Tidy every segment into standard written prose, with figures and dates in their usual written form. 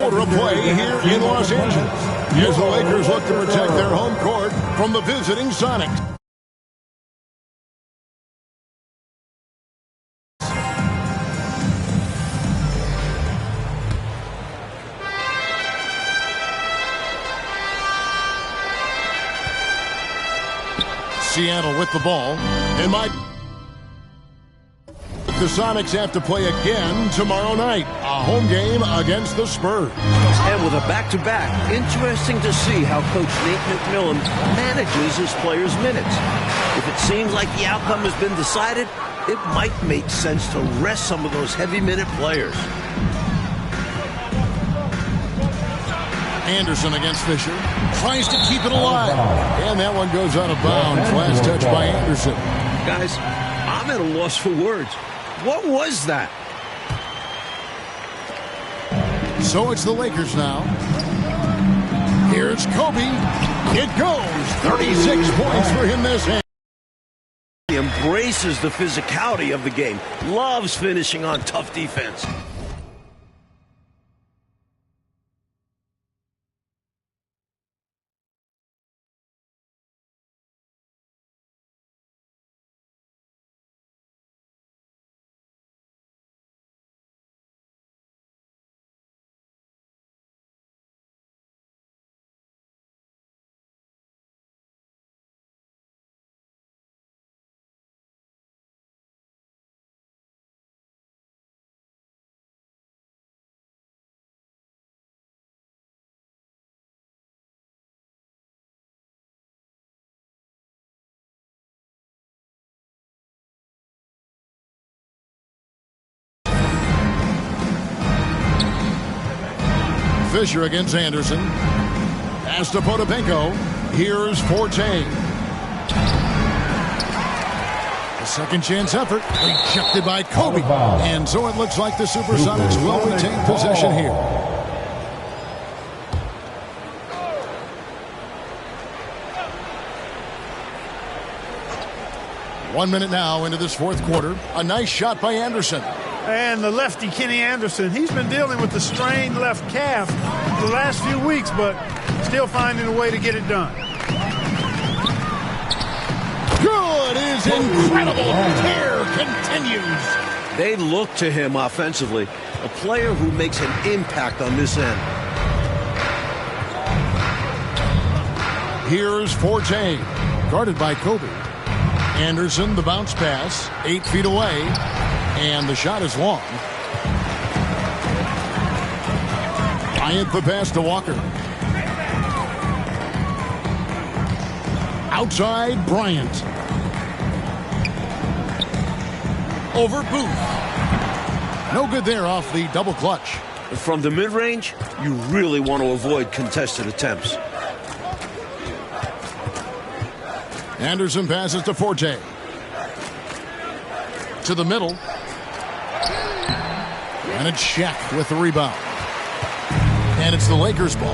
quarter of play here in Los Angeles as the Lakers look to protect their home court from the visiting Sonics. Seattle with the ball, and the Sonics have to play again tomorrow night, a home game against the Spurs. And with a back-to-back, interesting to see how Coach Nate McMillan manages his players' minutes. If it seems like the outcome has been decided, it might make sense to rest some of those heavy-minute players. Anderson against Fisher. Tries to keep it alive. And that one goes out of bounds. Last touch by Anderson. Guys, I'm at a loss for words. What was that? So it's the Lakers now. Here's Kobe. It goes. 36 points for him this hand. He embraces the physicality of the game. Loves finishing on tough defense. Fisher against Anderson. Pass to Potapenko. Here's Forte. A second chance effort. Rejected by Kobe. And so it looks like the Supersonics will retain possession here. One minute now into this fourth quarter. A nice shot by Anderson. And the lefty, Kenny Anderson, he's been dealing with the strained left calf the last few weeks, but still finding a way to get it done. Good is incredible. Tear continues. They look to him offensively, a player who makes an impact on this end. Here's Forte, guarded by Kobe. Anderson, the bounce pass, 8 feet away. And the shot is long. Bryant the pass to Walker. Outside, Bryant. Over Booth. No good there off the double clutch. From the mid-range, you really want to avoid contested attempts. Anderson passes to Forte. To the middle. And it's Shaq with the rebound. And it's the Lakers ball.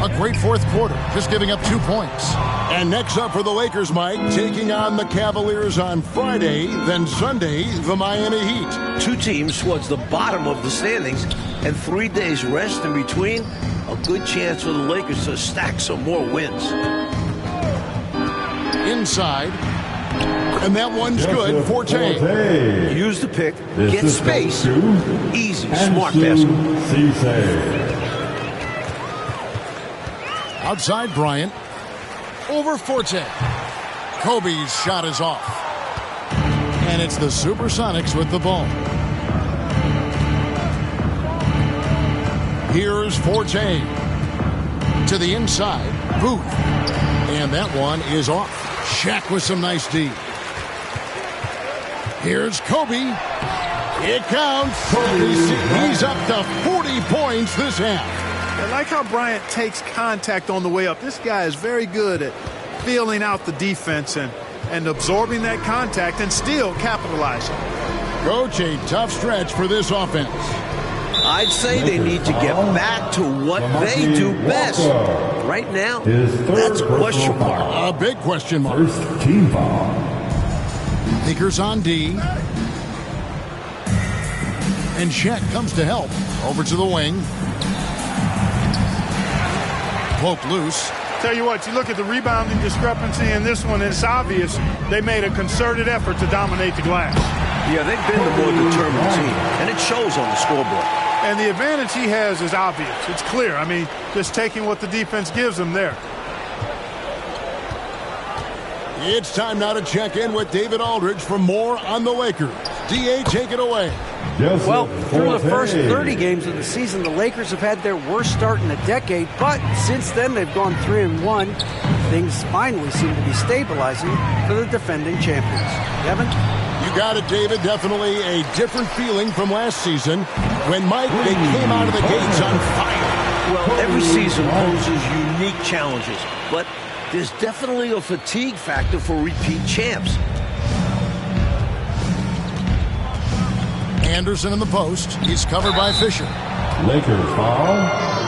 A great fourth quarter, just giving up 2 points. And next up for the Lakers, Mike, taking on the Cavaliers on Friday, then Sunday, the Miami Heat. Two teams towards the bottom of the standings, and 3 days rest in between. A good chance for the Lakers to stack some more wins. Inside. And that one's good. Forte. Use the pick, get space. Easy, smart basketball. Outside Bryant. Over Forte. Kobe's shot is off. And it's the Supersonics with the ball. Here's Forte. To the inside. Booth. And that one is off. Shaq with some nice D. Here's Kobe. It counts. He's up to 40 points this half. I like how Bryant takes contact on the way up. This guy is very good at feeling out the defense and absorbing that contact and still capitalizing. Coach, a tough stretch for this offense. I'd say they need to get back to what they do best. Right now, that's a question mark. A big question mark. First team foul. Lakers on D. And Shaq comes to help. Over to the wing. Poked loose. Tell you what, you look at the rebounding discrepancy in this one, it's obvious they made a concerted effort to dominate the glass. Yeah, they've been the more determined team, and it shows on the scoreboard. And the advantage he has is obvious. It's clear. I mean, just taking what the defense gives him there. It's time now to check in with David Aldridge for more on the Lakers. D.A., take it away. Well, through the first 30 games of the season, the Lakers have had their worst start in a decade, but since then they've gone 3-1. Things finally seem to be stabilizing for the defending champions. Kevin? You got it, David. Definitely a different feeling from last season when, Mike, they came out of the gates on fire. Well, every season poses unique challenges, but there's definitely a fatigue factor for repeat champs. Anderson in the post. He's covered by Fisher. Lakers foul.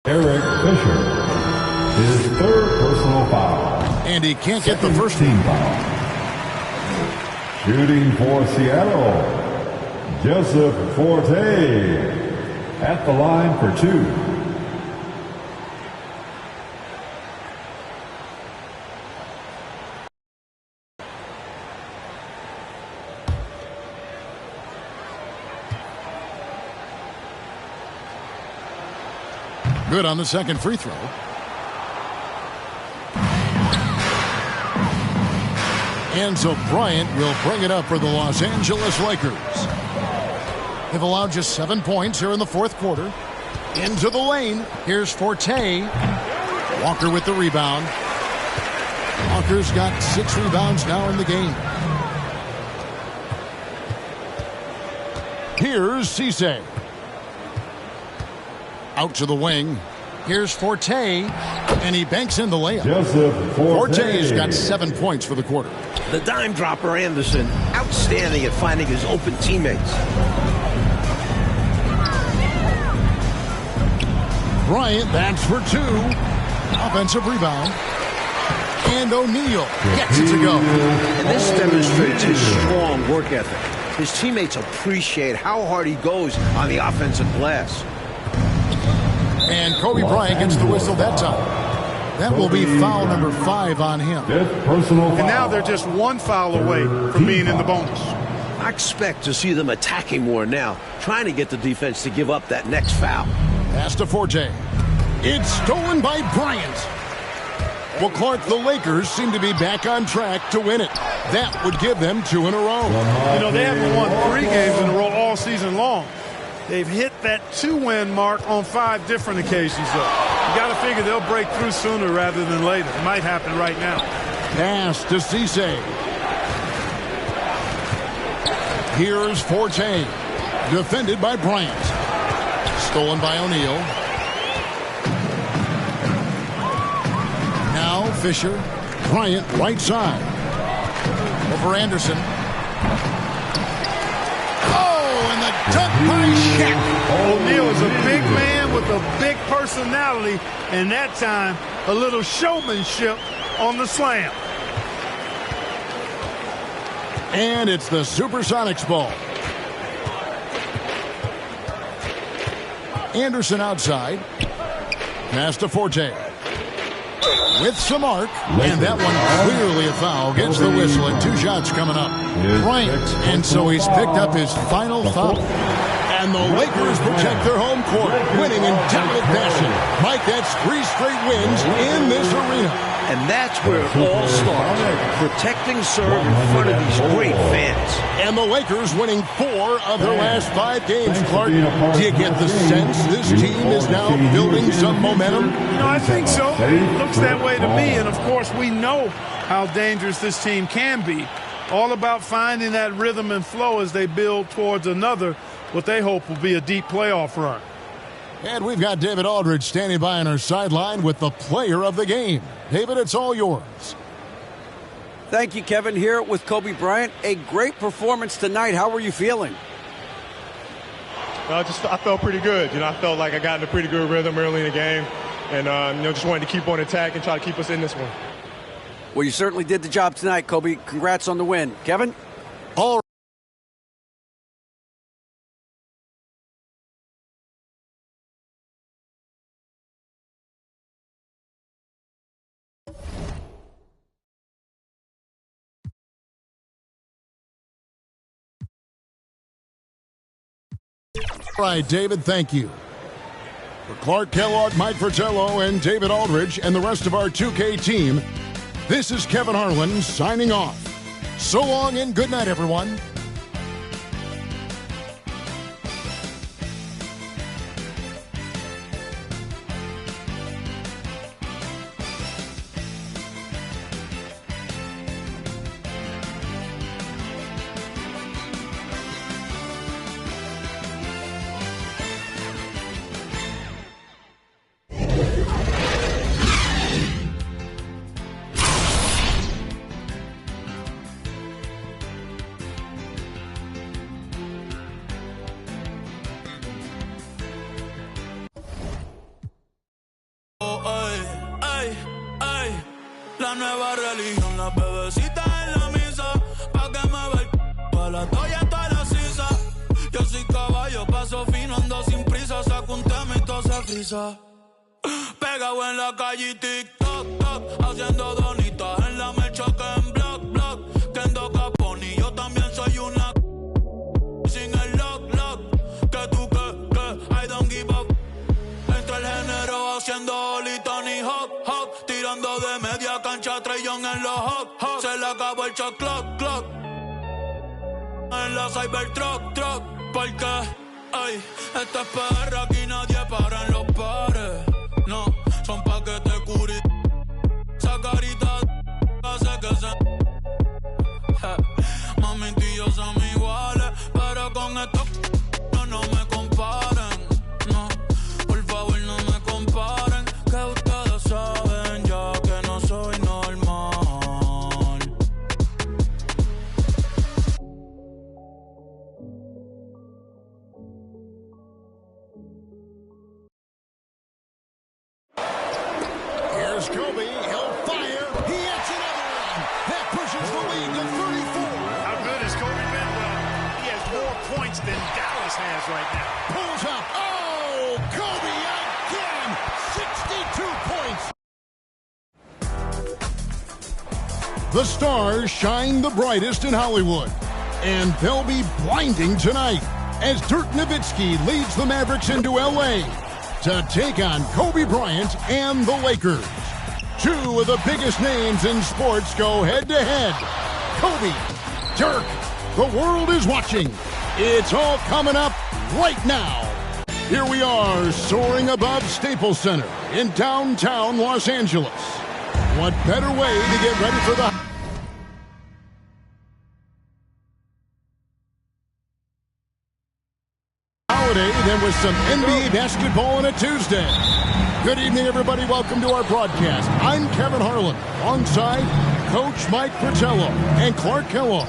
Eric Fisher, his third personal foul. And he can't get the first team foul. Shooting for Seattle, Joseph Forte at the line for two. Good on the second free throw. And so Bryant will bring it up for the Los Angeles Lakers. They've allowed just 7 points here in the fourth quarter. Into the lane. Here's Forte. Walker with the rebound. Walker's got 6 rebounds now in the game. Here's Cisse. Out to the wing. Here's Forte, and he banks in the layup. Forte's got 7 points for the quarter. The dime dropper Anderson, outstanding at finding his open teammates. Bryant, that's for 2. Offensive rebound. And O'Neal gets it to go. And this demonstrates his strong work ethic. His teammates appreciate how hard he goes on the offensive glass. And Kobe Bryant gets the whistle that time. That will be foul number 5 on him. And now they're just 1 foul away from being in the bonus. I expect to see them attacking more now, trying to get the defense to give up that next foul. Pass to Forte. It's stolen by Bryant. Well, Clark, the Lakers seem to be back on track to win it. That would give them 2 in a row. You know, they haven't won 3 games in a row all season long. They've hit that 2-win mark on 5 different occasions, though. You got to figure they'll break through sooner rather than later. It might happen right now. Pass to Cisse. Here's Forte. Defended by Bryant. Stolen by O'Neal. Now Fisher. Bryant right side. Over Anderson. Dunk by Shaq. O'Neal is a big man with a big personality, and that time a little showmanship on the slam. And it's the Supersonics ball. Anderson outside. Pass to Forte. With some arc, and that one clearly a foul. Gets the whistle, and 2 shots coming up. Bryant, and so he's picked up his final foul. And the Lakers protect their home court, winning in dominant fashion. Mike, that's 3 straight wins in this arena. And that's where it all starts, protecting serve in front of these great fans. And the Lakers winning 4 of their last 5 games, Clark. Do you get the sense this team is now building some momentum? I think so. It looks that way to me. And, of course, we know how dangerous this team can be. All about finding that rhythm and flow as they build towards another, what they hope will be a deep playoff run. And we've got David Aldridge standing by on our sideline with the player of the game. David, it's all yours. Thank you, Kevin. Here with Kobe Bryant. A great performance tonight. How were you feeling? I felt pretty good. I felt like I got in a pretty good rhythm early in the game. And, just wanted to keep on attack and try to keep us in this one. Well, you certainly did the job tonight, Kobe. Congrats on the win. Kevin? All right, David, thank you. For Clark Kellogg, Mike Fratello, and David Aldridge, and the rest of our 2K team, this is Kevin Harlan signing off. So long and good night, everyone. La nueva religión, las bebecitas en la misa, pa' que me ve pa' la toalla hasta la sisa. Yo soy caballo, paso fino, ando sin prisa, saco un tema y todo se frisa. Pegado en la calle y tic-toc, toc, haciendo donitas en la mecha que en block, block, que ando caponi, yo también soy una sin el lock, que tú que, I don't give up. Entre el género haciendo Oli, Tony Hawk, tirando de media cancha, Trey Young en los hawk, se le acabó el shot clock, en la Cybertruck, porque, ay, esta es PR, aquí nadie para en los pares, no, son pa' que te curi, esa carita hace que se, mami y yo son iguales, pero con esto no me comparen, no, por favor no me comparen, que ustedes saben ya que no soy normal. Here's Kobe. He'll fire. He hits another one. That pushes the lead to 34. How good has Kobe been? Well, he has more points than Dallas has right now. Pulls up. Oh, Kobe again. 62 points. The stars shine the brightest in Hollywood, and they'll be blinding tonight as Dirk Nowitzki leads the Mavericks into L.A. to take on Kobe Bryant and the Lakers. 2 of the biggest names in sports go head-to-head. Kobe, Dirk, the world is watching. It's all coming up right now. Here we are, soaring above Staples Center in downtown Los Angeles. What better way to get ready for the holiday than with some NBA basketball on a Tuesday? Good evening, everybody. Welcome to our broadcast. I'm Kevin Harlan, alongside Coach Mike Fratello and Clark Kellogg.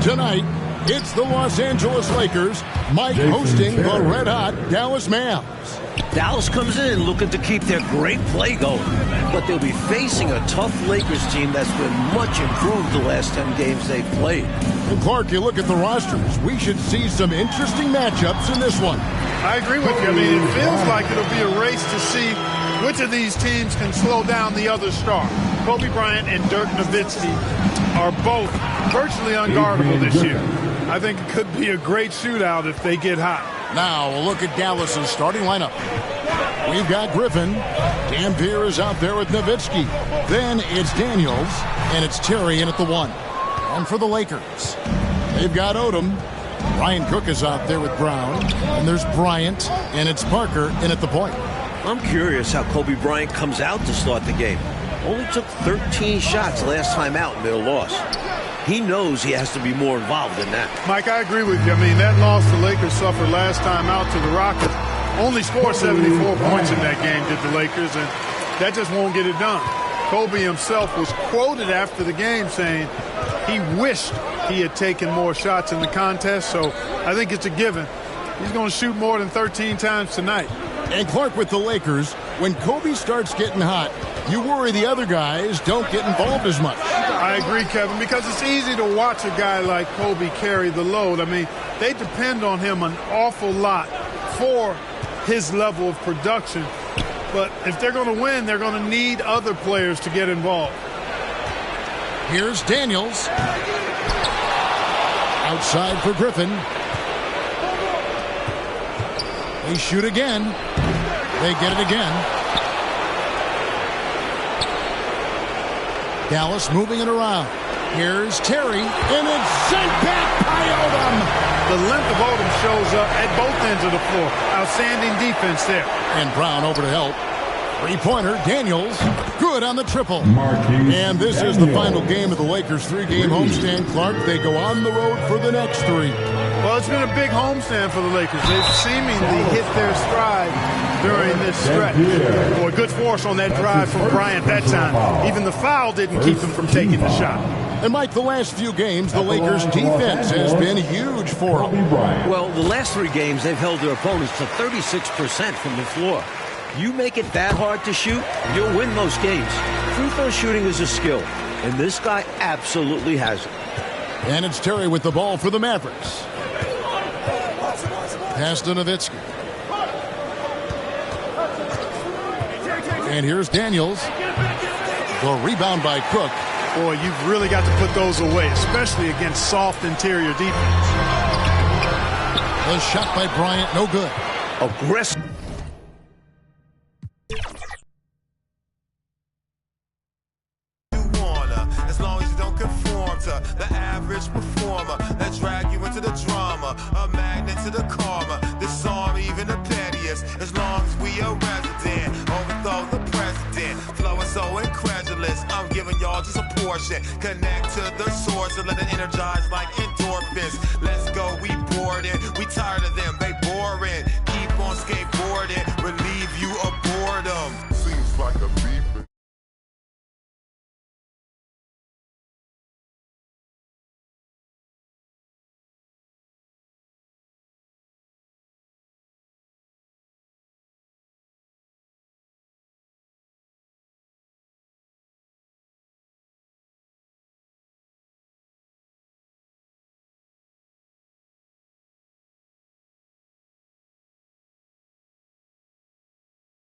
Tonight, it's the Los Angeles Lakers, Mike hosting the red-hot Dallas Mavs. Dallas comes in looking to keep their great play going, but they'll be facing a tough Lakers team that's been much improved the last 10 games they've played. And Clark, you look at the rosters, we should see some interesting matchups in this one. I agree with you. I mean, it feels like it'll be a race to see which of these teams can slow down the other star. Kobe Bryant and Dirk Nowitzki are both virtually unguardable this year. I think it could be a great shootout if they get hot. Now we'll look at Dallas's starting lineup. We've got Griffin. Dampier is out there with Nowitzki. Then it's Daniels, and it's Terry in at the 1. And for the Lakers, they've got Odom. Ryan Cook is out there with Brown. And there's Bryant, and it's Parker in at the point. I'm curious how Kobe Bryant comes out to start the game. Only took 13 shots last time out in their loss. He knows he has to be more involved in that. Mike, I agree with you. I mean, that loss the Lakers suffered last time out to the Rockets. Only scored 74 points in that game, did the Lakers, and that just won't get it done. Kobe himself was quoted after the game saying he wished he had taken more shots in the contest, so I think it's a given. He's going to shoot more than 13 times tonight. And Clark with the Lakers, when Kobe starts getting hot, you worry the other guys don't get involved as much. I agree, Kevin, because it's easy to watch a guy like Kobe carry the load. I mean, they depend on him an awful lot for his level of production. But if they're going to win, they're going to need other players to get involved. Here's Daniels. Outside for Griffin. They shoot again. They get it again. Dallas moving it around. Here's Terry, and it's sent back by Odom. The length of Odom shows up at both ends of the floor. Outstanding defense there. And Brown over to help. Three-pointer, Daniels, good on the triple. And this is the final game of the Lakers' 3-game homestand. Clark, they go on the road for the next 3. Well, it's been a big homestand for the Lakers. They've seemingly hit their stride during this stretch. Boy, good force on that drive from Bryant that time. Even the foul didn't keep him from taking the shot. And Mike, the last few games, the Lakers' defense has been huge for them. Well, the last 3 games, they've held their opponents to 36% from the floor. You make it that hard to shoot, you'll win those games. Free throw shooting is a skill, and this guy absolutely has it. And it's Terry with the ball for the Mavericks. Pass to Nowitzki. And here's Daniels. The rebound by Cook. Boy, you've really got to put those away, especially against soft interior defense. The shot by Bryant, no good. Aggressive. The average performer that drag you into the drama, a magnet to the karma, disarm even the pettiest. As long as we a resident, overthrow the president. Flow is so incredulous, I'm giving y'all just a portion. Connect to the source and let it energize like endorphins. Let's go, we bored in, we tired of them, they boring. Keep on skateboarding, relieve you of boredom.